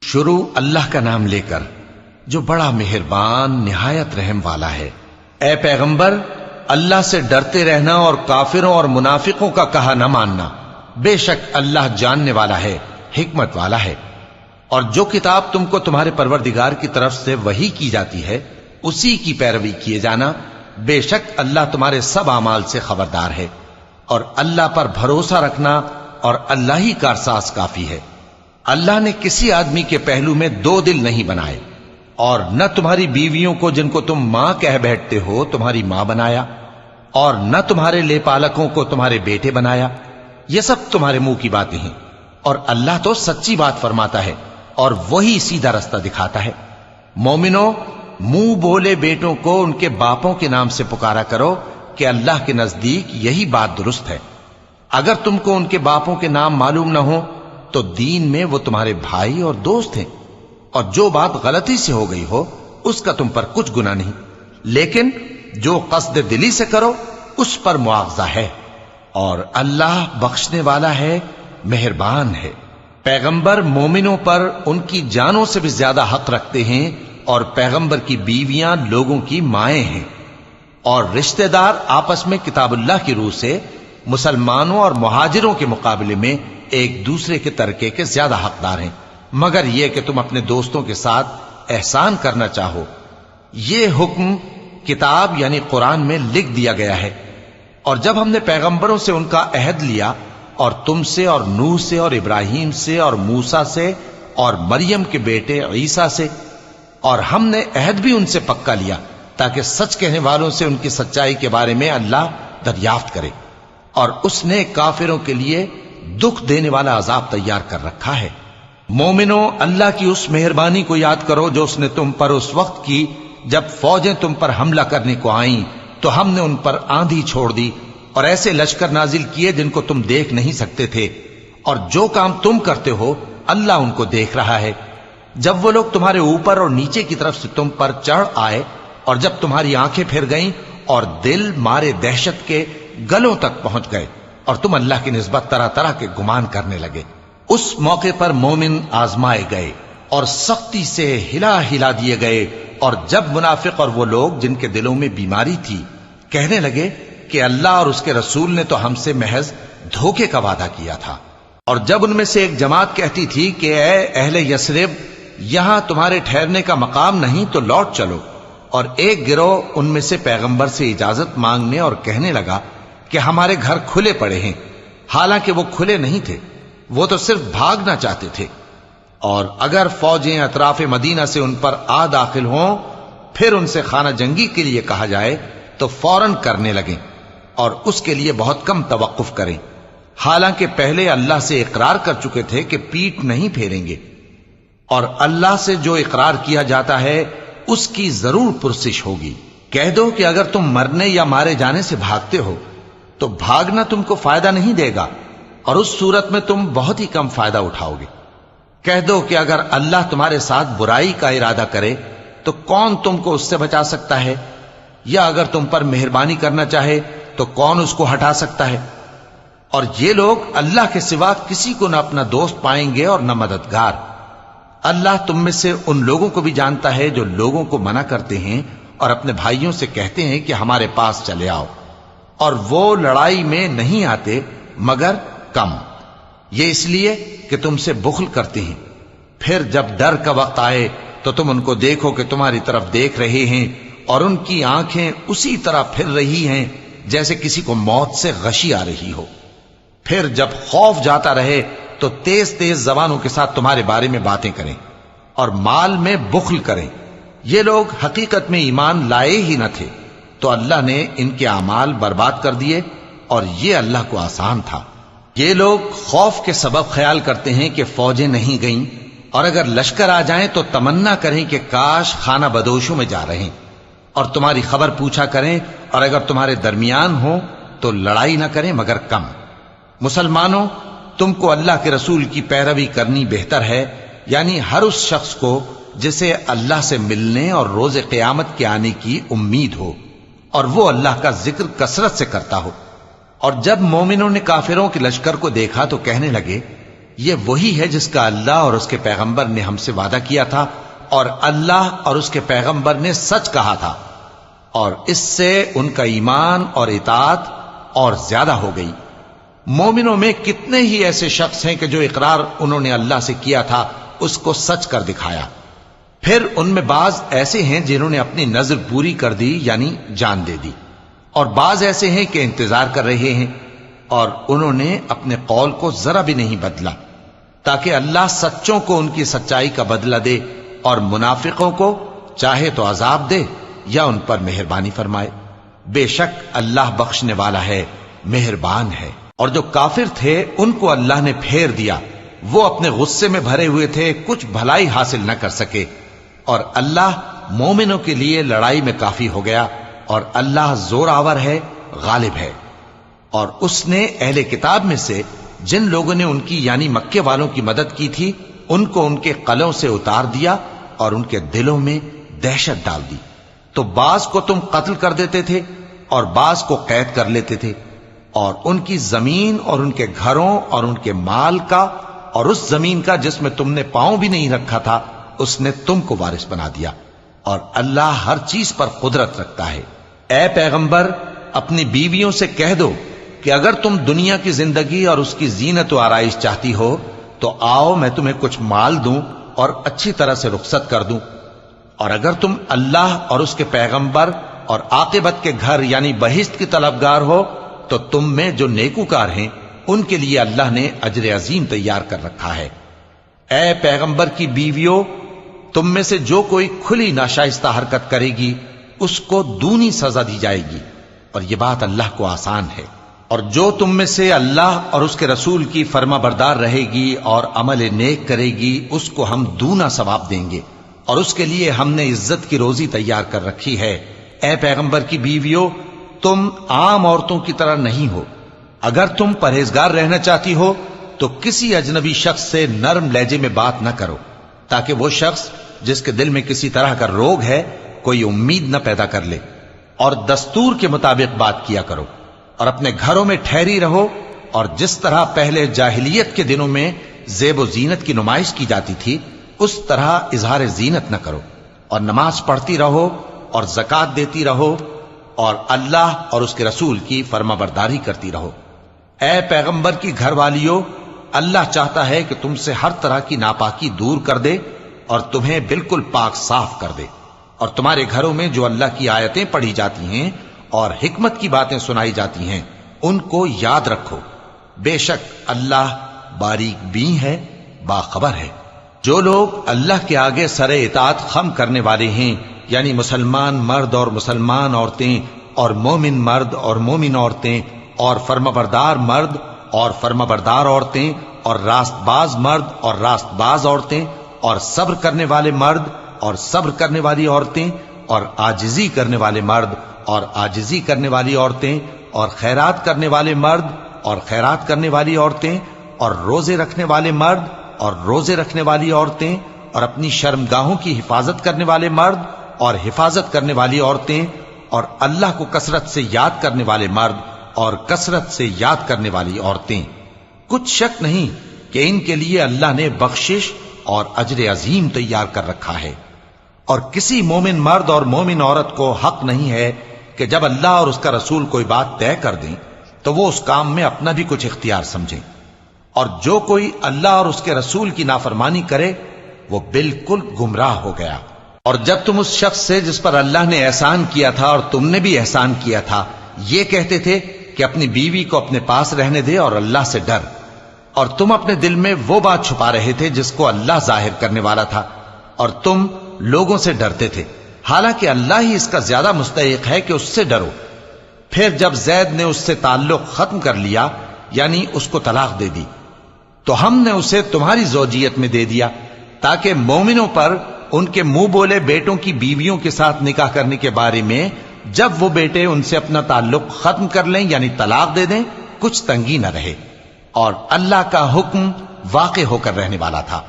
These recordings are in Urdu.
شروع اللہ کا نام لے کر جو بڑا مہربان نہایت رحم والا ہے۔ اے پیغمبر، اللہ سے ڈرتے رہنا اور کافروں اور منافقوں کا کہا نہ ماننا، بے شک اللہ جاننے والا ہے، حکمت والا ہے۔ اور جو کتاب تم کو تمہارے پروردگار کی طرف سے وحی کی جاتی ہے اسی کی پیروی کیے جانا، بے شک اللہ تمہارے سب اعمال سے خبردار ہے۔ اور اللہ پر بھروسہ رکھنا اور اللہ ہی کارساز کافی ہے۔ اللہ نے کسی آدمی کے پہلو میں دو دل نہیں بنائے، اور نہ تمہاری بیویوں کو جن کو تم ماں کہہ بیٹھتے ہو تمہاری ماں بنایا، اور نہ تمہارے لے پالکوں کو تمہارے بیٹے بنایا۔ یہ سب تمہارے منہ کی باتیں ہیں، اور اللہ تو سچی بات فرماتا ہے اور وہی سیدھا رستہ دکھاتا ہے۔ مومنو، منہ بولے بیٹوں کو ان کے باپوں کے نام سے پکارا کرو کہ اللہ کے نزدیک یہی بات درست ہے۔ اگر تم کو ان کے باپوں کے نام معلوم نہ ہو تو دین میں وہ تمہارے بھائی اور دوست ہیں، اور جو بات غلطی سے ہو گئی ہو اس کا تم پر کچھ گناہ نہیں، لیکن جو قصد دلی سے کرو اس پر مواخذہ ہے، اور اللہ بخشنے والا ہے، مہربان ہے۔ پیغمبر مومنوں پر ان کی جانوں سے بھی زیادہ حق رکھتے ہیں، اور پیغمبر کی بیویاں لوگوں کی مائیں ہیں، اور رشتہ دار آپس میں کتاب اللہ کی روح سے مسلمانوں اور مہاجروں کے مقابلے میں ایک دوسرے کے ترکے کے زیادہ حقدار ہیں، مگر یہ کہ تم اپنے دوستوں کے ساتھ احسان کرنا چاہو۔ یہ حکم کتاب یعنی قرآن میں لکھ دیا گیا ہے۔ اور جب ہم نے پیغمبروں سے ان کا عہد لیا، اور تم سے اور نوح سے اور ابراہیم سے اور موسیٰ سے اور مریم کے بیٹے عیسیٰ سے، اور ہم نے عہد بھی ان سے پکا لیا تاکہ سچ کہنے والوں سے ان کی سچائی کے بارے میں اللہ دریافت کرے، اور اس نے کافروں کے لیے دکھ دینے والا عذاب تیار کر رکھا ہے۔ مومنو، اللہ کی اس مہربانی کو یاد کرو جو اس نے تم پر اس وقت کی جب فوجیں تم پر حملہ کرنے کو آئیں تو ہم نے ان پر آندھی چھوڑ دی اور ایسے لشکر نازل کیے جن کو تم دیکھ نہیں سکتے تھے، اور جو کام تم کرتے ہو اللہ ان کو دیکھ رہا ہے۔ جب وہ لوگ تمہارے اوپر اور نیچے کی طرف سے تم پر چڑھ آئے، اور جب تمہاری آنکھیں پھر گئیں اور دل مارے دہشت کے گلوں تک پہنچ گئے، اور تم اللہ کی نسبت طرح طرح کے گمان کرنے لگے، اس موقع پر مومن آزمائے گئے اور سختی سے ہلا ہلا دیے گئے۔ اور جب منافق اور وہ لوگ جن کے دلوں میں بیماری تھی کہنے لگے کہ اللہ اور اس کے رسول نے تو ہم سے محض دھوکے کا وعدہ کیا تھا، اور جب ان میں سے ایک جماعت کہتی تھی کہ اے اہل یثرب، یہاں تمہارے ٹھہرنے کا مقام نہیں تو لوٹ چلو، اور ایک گروہ ان میں سے پیغمبر سے اجازت مانگنے اور کہنے لگا کہ ہمارے گھر کھلے پڑے ہیں، حالانکہ وہ کھلے نہیں تھے، وہ تو صرف بھاگنا چاہتے تھے۔ اور اگر فوجیں اطراف مدینہ سے ان پر آ داخل ہوں پھر ان سے خانہ جنگی کے لیے کہا جائے تو فوراً کرنے لگیں، اور اس کے لیے بہت کم توقف کریں، حالانکہ پہلے اللہ سے اقرار کر چکے تھے کہ پیٹھ نہیں پھیریں گے، اور اللہ سے جو اقرار کیا جاتا ہے اس کی ضرور پرسش ہوگی۔ کہہ دو کہ اگر تم مرنے یا مارے جانے سے بھاگتے ہو تو بھاگنا تم کو فائدہ نہیں دے گا، اور اس صورت میں تم بہت ہی کم فائدہ اٹھاؤ گے۔ کہہ دو کہ اگر اللہ تمہارے ساتھ برائی کا ارادہ کرے تو کون تم کو اس سے بچا سکتا ہے، یا اگر تم پر مہربانی کرنا چاہے تو کون اس کو ہٹا سکتا ہے۔ اور یہ لوگ اللہ کے سوا کسی کو نہ اپنا دوست پائیں گے اور نہ مددگار۔ اللہ تم میں سے ان لوگوں کو بھی جانتا ہے جو لوگوں کو منع کرتے ہیں اور اپنے بھائیوں سے کہتے ہیں کہ ہمارے پاس چلے آؤ، اور وہ لڑائی میں نہیں آتے مگر کم، یہ اس لیے کہ تم سے بخل کرتے ہیں۔ پھر جب ڈر کا وقت آئے تو تم ان کو دیکھو کہ تمہاری طرف دیکھ رہے ہیں، اور ان کی آنکھیں اسی طرح پھر رہی ہیں جیسے کسی کو موت سے غشی آ رہی ہو۔ پھر جب خوف جاتا رہے تو تیز تیز زبانوں کے ساتھ تمہارے بارے میں باتیں کریں اور مال میں بخل کریں۔ یہ لوگ حقیقت میں ایمان لائے ہی نہ تھے، تو اللہ نے ان کے اعمال برباد کر دیے، اور یہ اللہ کو آسان تھا۔ یہ لوگ خوف کے سبب خیال کرتے ہیں کہ فوجیں نہیں گئیں، اور اگر لشکر آ جائیں تو تمنا کریں کہ کاش خانہ بدوشوں میں جا رہے ہیں، اور تمہاری خبر پوچھا کریں، اور اگر تمہارے درمیان ہو تو لڑائی نہ کریں مگر کم۔ مسلمانوں، تم کو اللہ کے رسول کی پیروی کرنی بہتر ہے، یعنی ہر اس شخص کو جسے اللہ سے ملنے اور روز قیامت کے آنے کی امید ہو، اور وہ اللہ کا ذکر کثرت سے کرتا ہو۔ اور جب مومنوں نے کافروں کے لشکر کو دیکھا تو کہنے لگے یہ وہی ہے جس کا اللہ اور اس کے پیغمبر نے ہم سے وعدہ کیا تھا، اور اللہ اور اس کے پیغمبر نے سچ کہا تھا، اور اس سے ان کا ایمان اور اطاعت اور زیادہ ہو گئی۔ مومنوں میں کتنے ہی ایسے شخص ہیں کہ جو اقرار انہوں نے اللہ سے کیا تھا اس کو سچ کر دکھایا۔ پھر ان میں بعض ایسے ہیں جنہوں نے اپنی نظر پوری کر دی، یعنی جان دے دی، اور بعض ایسے ہیں کہ انتظار کر رہے ہیں، اور انہوں نے اپنے قول کو ذرا بھی نہیں بدلا، تاکہ اللہ سچوں کو ان کی سچائی کا بدلہ دے اور منافقوں کو چاہے تو عذاب دے یا ان پر مہربانی فرمائے۔ بے شک اللہ بخشنے والا ہے، مہربان ہے۔ اور جو کافر تھے ان کو اللہ نے پھیر دیا، وہ اپنے غصے میں بھرے ہوئے تھے، کچھ بھلائی حاصل نہ کر سکے، اور اللہ مومنوں کے لیے لڑائی میں کافی ہو گیا، اور اللہ زور آور ہے، غالب ہے۔ اور اس نے اہل کتاب میں سے جن لوگوں نے ان کی یعنی مکے والوں کی مدد کی تھی ان کو ان کے قلعوں سے اتار دیا اور ان کے دلوں میں دہشت ڈال دی، تو بعض کو تم قتل کر دیتے تھے اور بعض کو قید کر لیتے تھے، اور ان کی زمین اور ان کے گھروں اور ان کے مال کا اور اس زمین کا جس میں تم نے پاؤں بھی نہیں رکھا تھا اس نے تم کو وارث بنا دیا، اور اللہ ہر چیز پر قدرت رکھتا ہے۔ اے پیغمبر اپنی بیویوں سے کہہ دو کہ اگر تم دنیا کی زندگی اور اس کی زینت و آرائش چاہتی ہو تو آؤ میں تمہیں کچھ مال دوں اور اچھی طرح سے رخصت کر دوں، اور اگر تم اللہ اور اس کے پیغمبر اور عاقبت کے گھر یعنی بہشت کی طلبگار ہو تو تم میں جو نیکوکار ہیں ان کے لیے اللہ نے اجر عظیم تیار کر رکھا ہے۔ اے پیغمبر کی بیویوں، تم میں سے جو کوئی کھلی ناشائستہ حرکت کرے گی اس کو دونی سزا دی جائے گی، اور یہ بات اللہ کو آسان ہے۔ اور جو تم میں سے اللہ اور اس کے رسول کی فرما بردار رہے گی اور عمل نیک کرے گی اس کو ہم دونا ثواب دیں گے، اور اس کے لیے ہم نے عزت کی روزی تیار کر رکھی ہے۔ اے پیغمبر کی بیویوں، تم عام عورتوں کی طرح نہیں ہو، اگر تم پرہیزگار رہنا چاہتی ہو تو کسی اجنبی شخص سے نرم لہجے میں بات نہ کرو، تاکہ وہ شخص جس کے دل میں کسی طرح کا روگ ہے کوئی امید نہ پیدا کر لے، اور دستور کے مطابق بات کیا کرو، اور اپنے گھروں میں ٹھہری رہو، اور جس طرح پہلے جاہلیت کے دنوں میں زیب و زینت کی نمائش کی جاتی تھی اس طرح اظہار زینت نہ کرو، اور نماز پڑھتی رہو اور زکوٰۃ دیتی رہو، اور اللہ اور اس کے رسول کی فرما برداری کرتی رہو۔ اے پیغمبر کی گھر والیوں، اللہ چاہتا ہے کہ تم سے ہر طرح کی ناپاکی دور کر دے اور تمہیں بالکل پاک صاف کر دے، اور تمہارے گھروں میں جو اللہ کی آیتیں پڑھی جاتی ہیں اور حکمت کی باتیں سنائی جاتی ہیں ان کو یاد رکھو، بے شک اللہ باریک بین ہے، باخبر ہے۔ جو لوگ اللہ کے آگے سر اطاعت خم کرنے والے ہیں، یعنی مسلمان مرد اور مسلمان عورتیں اور مومن مرد اور مومن عورتیں اور فرمانبردار مرد اور فرمانبردار عورتیں اور راست باز مرد اور راست باز عورتیں اور صبر کرنے والے مرد اور صبر کرنے والی عورتیں اور عاجزی کرنے والے مرد اور عاجزی کرنے والی عورتیں اور خیرات کرنے والے مرد اور خیرات کرنے والی عورتیں اور روزے رکھنے والے مرد اور روزے رکھنے والی عورتیں اور اپنی شرمگاہوں کی حفاظت کرنے والے مرد اور حفاظت کرنے والی عورتیں اور اللہ کو کثرت سے یاد کرنے والے مرد اور کثرت سے یاد کرنے والی عورتیں۔ کچھ شک نہیں کہ ان کے لیے اللہ نے بخشش اور اجر عظیم تیار کر رکھا ہے۔ اور کسی مومن مرد اور مومن عورت کو حق نہیں ہے کہ جب اللہ اور اس کا رسول کوئی بات طے کر دیں تو وہ اس کام میں اپنا بھی کچھ اختیار سمجھیں، اور جو کوئی اللہ اور اس کے رسول کی نافرمانی کرے وہ بالکل گمراہ ہو گیا۔ اور جب تم اس شخص سے جس پر اللہ نے احسان کیا تھا اور تم نے بھی احسان کیا تھا یہ کہتے تھے کہ اپنی بیوی کو اپنے پاس رہنے دے اور اللہ سے ڈر، اور تم اپنے دل میں وہ بات چھپا رہے تھے جس کو اللہ ظاہر کرنے والا تھا، اور تم لوگوں سے ڈرتے تھے، حالانکہ اللہ ہی اس کا زیادہ مستحق ہے کہ اس سے ڈرو۔ پھر جب زید نے اس سے تعلق ختم کر لیا یعنی اس کو طلاق دے دی تو ہم نے اسے تمہاری زوجیت میں دے دیا تاکہ مومنوں پر ان کے منہ بولے بیٹوں کی بیویوں کے ساتھ نکاح کرنے کے بارے میں جب وہ بیٹے ان سے اپنا تعلق ختم کر لیں یعنی طلاق دے دیں کچھ تنگی نہ رہے، اور اللہ کا حکم واقع ہو کر رہنے والا تھا۔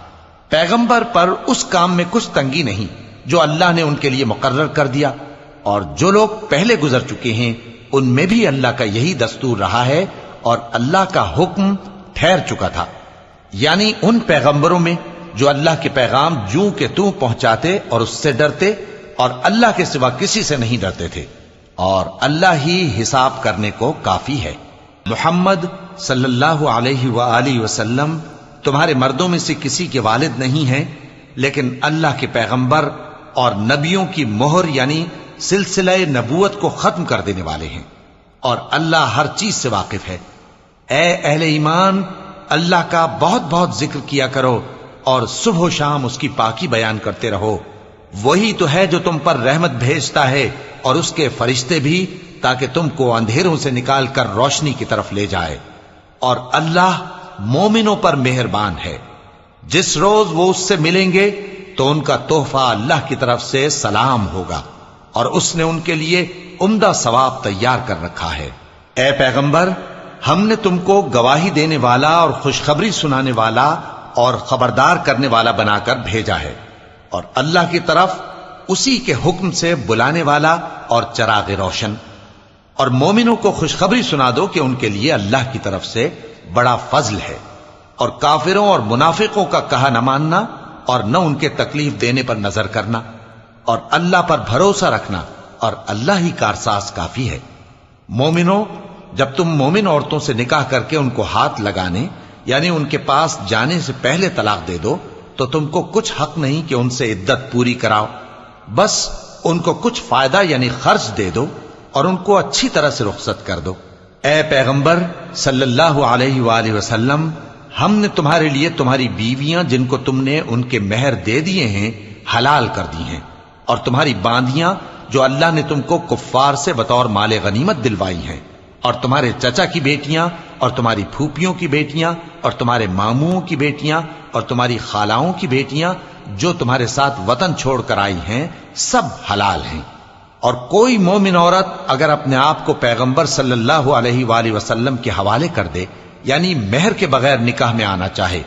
پیغمبر پر اس کام میں کچھ تنگی نہیں جو اللہ نے ان کے لیے مقرر کر دیا، اور جو لوگ پہلے گزر چکے ہیں ان میں بھی اللہ کا یہی دستور رہا ہے اور اللہ کا حکم ٹھہر چکا تھا۔ یعنی ان پیغمبروں میں جو اللہ کے پیغام جوں کہ توں پہنچاتے اور اس سے ڈرتے اور اللہ کے سوا کسی سے نہیں ڈرتے تھے، اور اللہ ہی حساب کرنے کو کافی ہے۔ محمد صلی اللہ علیہ وآلہ وسلم تمہارے مردوں میں سے کسی کے والد نہیں ہیں، لیکن اللہ کے پیغمبر اور نبیوں کی مہر یعنی سلسلہ نبوت کو ختم کر دینے والے ہیں، اور اللہ ہر چیز سے واقف ہے۔ اے اہل ایمان، اللہ کا بہت بہت ذکر کیا کرو اور صبح و شام اس کی پاکی بیان کرتے رہو۔ وہی تو ہے جو تم پر رحمت بھیجتا ہے اور اس کے فرشتے بھی، تاکہ تم کو اندھیروں سے نکال کر روشنی کی طرف لے جائے، اور اللہ مومنوں پر مہربان ہے۔ جس روز وہ اس سے ملیں گے تو ان کا تحفہ اللہ کی طرف سے سلام ہوگا، اور اس نے ان کے لیے عمدہ ثواب تیار کر رکھا ہے۔ اے پیغمبر، ہم نے تم کو گواہی دینے والا اور خوشخبری سنانے والا اور خبردار کرنے والا بنا کر بھیجا ہے، اور اللہ کی طرف اسی کے حکم سے بلانے والا اور چراغ روشن۔ اور مومنوں کو خوشخبری سنا دو کہ ان کے لیے اللہ کی طرف سے بڑا فضل ہے، اور کافروں اور منافقوں کا کہا نہ ماننا اور نہ ان کے تکلیف دینے پر نظر کرنا، اور اللہ پر بھروسہ رکھنا، اور اللہ ہی کارساز کافی ہے۔ مومنوں، جب تم مومن عورتوں سے نکاح کر کے ان کو ہاتھ لگانے یعنی ان کے پاس جانے سے پہلے طلاق دے دو تو تم کو کچھ حق نہیں کہ ان سے عدت پوری کراؤ، بس ان کو کچھ فائدہ یعنی خرچ دے دو اور ان کو اچھی طرح سے رخصت کر دو۔ اے پیغمبر صلی اللہ علیہ وآلہ وسلم، ہم نے تمہارے لیے تمہاری بیویاں جن کو تم نے ان کے مہر دے دیے ہیں حلال کر دی ہیں، اور تمہاری باندیاں جو اللہ نے تم کو کفار سے بطور مال غنیمت دلوائی ہیں، اور تمہارے چچا کی بیٹیاں اور تمہاری پھوپھیوں کی بیٹیاں اور تمہارے ماموں کی بیٹیاں اور تمہاری خالاؤں کی بیٹیاں جو تمہارے ساتھ وطن چھوڑ کر آئی ہیں، سب حلال ہیں۔ اور کوئی مومن عورت اگر اپنے آپ کو پیغمبر صلی اللہ علیہ وآلہ وسلم کے حوالے کر دے یعنی مہر کے بغیر نکاح میں آنا چاہے،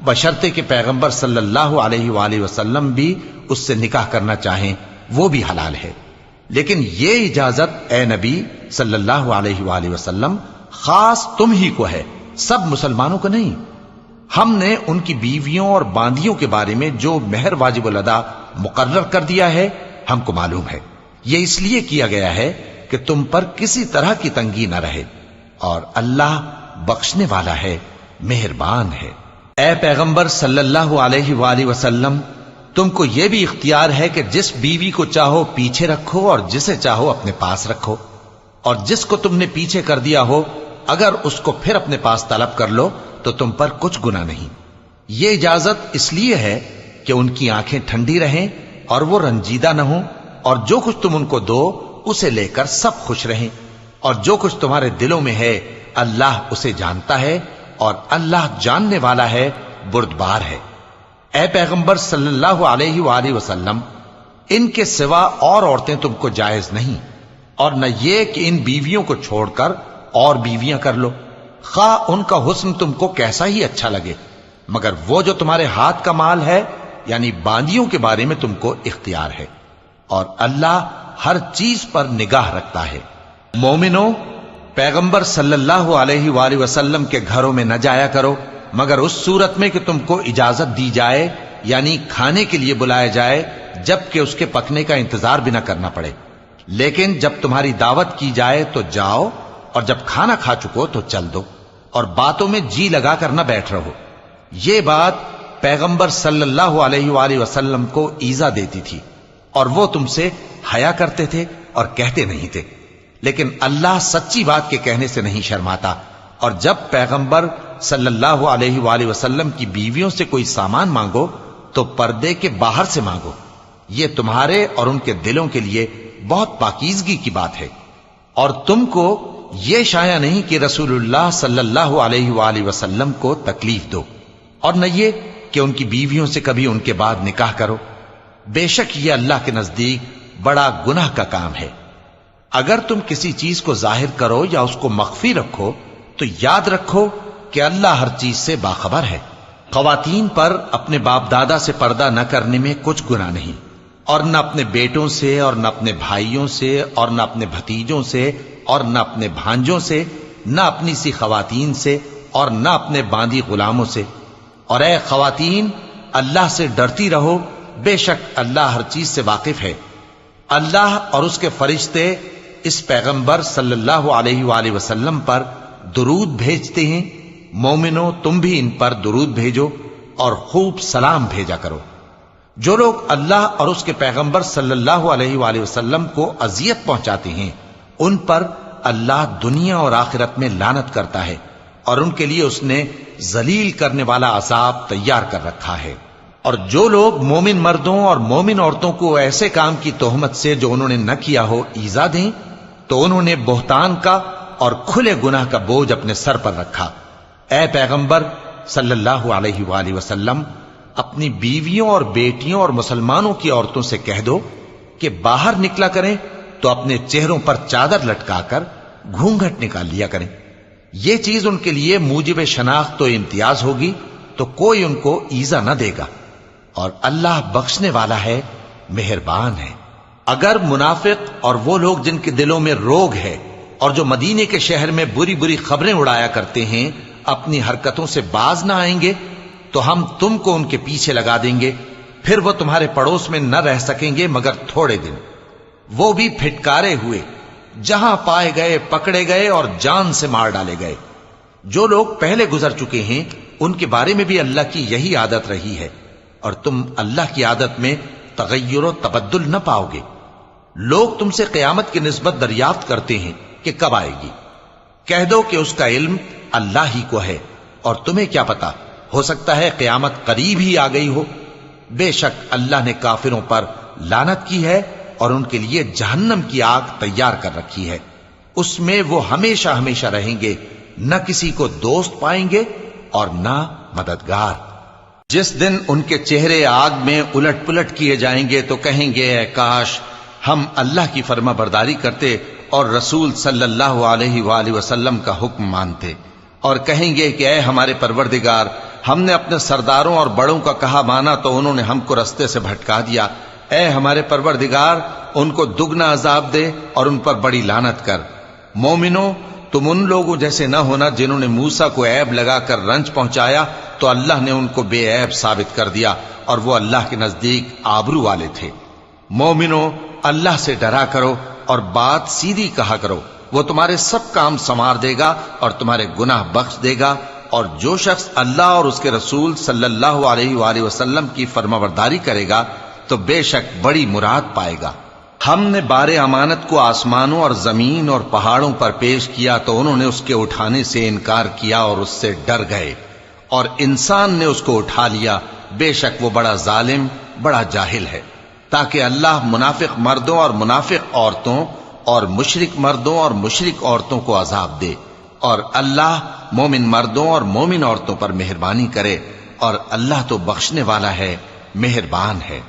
بشرطے کہ پیغمبر صلی اللہ علیہ وآلہ وسلم بھی اس سے نکاح کرنا چاہیں، وہ بھی حلال ہے۔ لیکن یہ اجازت اے نبی صلی اللہ علیہ وآلہ وسلم خاص تم ہی کو ہے، سب مسلمانوں کو نہیں۔ ہم نے ان کی بیویوں اور باندیوں کے بارے میں جو مہر واجب الادا مقرر کر دیا ہے ہم کو معلوم ہے، یہ اس لیے کیا گیا ہے کہ تم پر کسی طرح کی تنگی نہ رہے، اور اللہ بخشنے والا ہے، مہربان ہے۔ اے پیغمبر صلی اللہ علیہ وآلہ وسلم، تم کو یہ بھی اختیار ہے کہ جس بیوی کو چاہو پیچھے رکھو اور جسے چاہو اپنے پاس رکھو، اور جس کو تم نے پیچھے کر دیا ہو اگر اس کو پھر اپنے پاس طلب کر لو تو تم پر کچھ گناہ نہیں۔ یہ اجازت اس لیے ہے کہ ان کی آنکھیں ٹھنڈی رہیں اور وہ رنجیدہ نہ ہوں، اور جو کچھ تم ان کو دو اسے لے کر سب خوش رہیں، اور جو کچھ تمہارے دلوں میں ہے اللہ اسے جانتا ہے، اور اللہ جاننے والا ہے، بردبار ہے۔ اے پیغمبر صلی اللہ علیہ وآلہ وسلم، ان کے سوا اور عورتیں تم کو جائز نہیں، اور نہ یہ کہ ان بیویوں کو چھوڑ کر اور بیویاں کر لو، خواہ ان کا حسن تم کو کیسا ہی اچھا لگے، مگر وہ جو تمہارے ہاتھ کا مال ہے یعنی باندیوں کے بارے میں تم کو اختیار ہے، اور اللہ ہر چیز پر نگاہ رکھتا ہے۔ مومنوں، پیغمبر صلی اللہ علیہ وآلہ وسلم کے گھروں میں نہ جایا کرو مگر اس صورت میں کہ تم کو اجازت دی جائے یعنی کھانے کے لیے بلایا جائے، جبکہ اس کے پکنے کا انتظار بھی نہ کرنا پڑے۔ لیکن جب تمہاری دعوت کی جائے تو جاؤ، اور جب کھانا کھا چکو تو چل دو، اور باتوں میں جی لگا کر نہ بیٹھ رہو۔ یہ بات پیغمبر صلی اللہ علیہ وآلہ وسلم کو ایذا دیتی تھی، اور وہ تم سے حیا کرتے تھے اور کہتے نہیں تھے، لیکن اللہ سچی بات کے کہنے سے نہیں شرماتا۔ اور جب پیغمبر صلی اللہ علیہ وآلہ وسلم کی بیویوں سے کوئی سامان مانگو تو پردے کے باہر سے مانگو، یہ تمہارے اور ان کے دلوں کے لیے بہت پاکیزگی کی بات ہے۔ اور تم کو یہ شایع نہیں کہ رسول اللہ صلی اللہ علیہ وآلہ وسلم کو تکلیف دو، اور نہ یہ کہ ان کی بیویوں سے کبھی ان کے بعد نکاح کرو، بے شک یہ اللہ کے نزدیک بڑا گناہ کا کام ہے۔ اگر تم کسی چیز کو ظاہر کرو یا اس کو مخفی رکھو تو یاد رکھو کہ اللہ ہر چیز سے باخبر ہے۔ خواتین پر اپنے باپ دادا سے پردہ نہ کرنے میں کچھ گناہ نہیں، اور نہ اپنے بیٹوں سے اور نہ اپنے بھائیوں سے اور نہ اپنے بھتیجوں سے اور نہ اپنے بھانجوں سے، نہ اپنی سی خواتین سے اور نہ اپنے باندی غلاموں سے، اور اے خواتین اللہ سے ڈرتی رہو، بے شک اللہ ہر چیز سے واقف ہے۔ اللہ اور اس کے فرشتے اس پیغمبر صلی اللہ علیہ وآلہ وسلم پر درود بھیجتے ہیں۔ مومنو تم بھی ان پر درود بھیجو اور خوب سلام بھیجا کرو۔ جو لوگ اللہ اور اس کے پیغمبر صلی اللہ علیہ وآلہ وسلم کو اذیت پہنچاتے ہیں ان پر اللہ دنیا اور آخرت میں لعنت کرتا ہے، اور ان کے لیے اس نے ذلیل کرنے والا عذاب تیار کر رکھا ہے۔ اور جو لوگ مومن مردوں اور مومن عورتوں کو ایسے کام کی تہمت سے جو انہوں نے نہ کیا ہو ایذا دیں تو انہوں نے بہتان کا اور کھلے گناہ کا بوجھ اپنے سر پر رکھا۔ اے پیغمبر صلی اللہ علیہ وآلہ وسلم اپنی بیویوں اور بیٹیوں اور مسلمانوں کی عورتوں سے کہہ دو کہ باہر نکلا کریں تو اپنے چہروں پر چادر لٹکا کر گھونگھٹ نکال لیا کریں۔ یہ چیز ان کے لیے موجب شناخت و امتیاز ہوگی تو کوئی ان کو ایذا نہ دے گا، اور اللہ بخشنے والا ہے، مہربان ہے۔ اگر منافق اور وہ لوگ جن کے دلوں میں روگ ہے اور جو مدینے کے شہر میں بری بری خبریں اڑایا کرتے ہیں اپنی حرکتوں سے باز نہ آئیں گے تو ہم تم کو ان کے پیچھے لگا دیں گے، پھر وہ تمہارے پڑوس میں نہ رہ سکیں گے مگر تھوڑے دن، وہ بھی پھٹکارے ہوئے، جہاں پائے گئے پکڑے گئے اور جان سے مار ڈالے گئے۔ جو لوگ پہلے گزر چکے ہیں ان کے بارے میں بھی اللہ کی یہی عادت رہی ہے، اور تم اللہ کی عادت میں تغیر و تبدل نہ پاؤ گے۔ لوگ تم سے قیامت کی نسبت دریافت کرتے ہیں کہ کب آئے گی، کہہ دو کہ اس کا علم اللہ ہی کو ہے، اور تمہیں کیا پتا، ہو سکتا ہے قیامت قریب ہی آ گئی ہو۔ بے شک اللہ نے کافروں پر لعنت کی ہے اور ان کے لیے جہنم کی آگ تیار کر رکھی ہے، اس میں وہ ہمیشہ ہمیشہ رہیں گے، نہ کسی کو دوست پائیں گے اور نہ مددگار۔ جس دن ان کے چہرے آگ میں الٹ پلٹ کیے جائیں گے تو کہیں گے اے کاش ہم اللہ کی فرما برداری کرتے اور رسول صلی اللہ علیہ وآلہ وسلم کا حکم مانتے، اور کہیں گے کہ اے ہمارے پروردگار، ہم نے اپنے سرداروں اور بڑوں کا کہا مانا تو انہوں نے ہم کو رستے سے بھٹکا دیا۔ اے ہمارے پروردگار، ان کو دگنا عذاب دے اور ان پر بڑی لعنت کر۔ مومنو تم ان لوگوں جیسے نہ ہونا جنہوں نے موسیٰ کو عیب لگا کر رنج پہنچایا تو اللہ نے ان کو بے عیب ثابت کر دیا، اور وہ اللہ کے نزدیک آبرو والے تھے۔ مومنو اللہ سے ڈرا کرو اور بات سیدھی کہا کرو، وہ تمہارے سب کام سنوار دے گا اور تمہارے گناہ بخش دے گا، اور جو شخص اللہ اور اس کے رسول صلی اللہ علیہ وآلہ وسلم کی فرمانبرداری کرے گا تو بے شک بڑی مراد پائے گا۔ ہم نے بار امانت کو آسمانوں اور زمین اور پہاڑوں پر پیش کیا تو انہوں نے اس کے اٹھانے سے انکار کیا اور اس سے ڈر گئے، اور انسان نے اس کو اٹھا لیا، بے شک وہ بڑا ظالم بڑا جاہل ہے۔ تاکہ اللہ منافق مردوں اور منافق عورتوں اور مشرک مردوں اور مشرک عورتوں کو عذاب دے، اور اللہ مومن مردوں اور مومن عورتوں پر مہربانی کرے، اور اللہ تو بخشنے والا ہے، مہربان ہے۔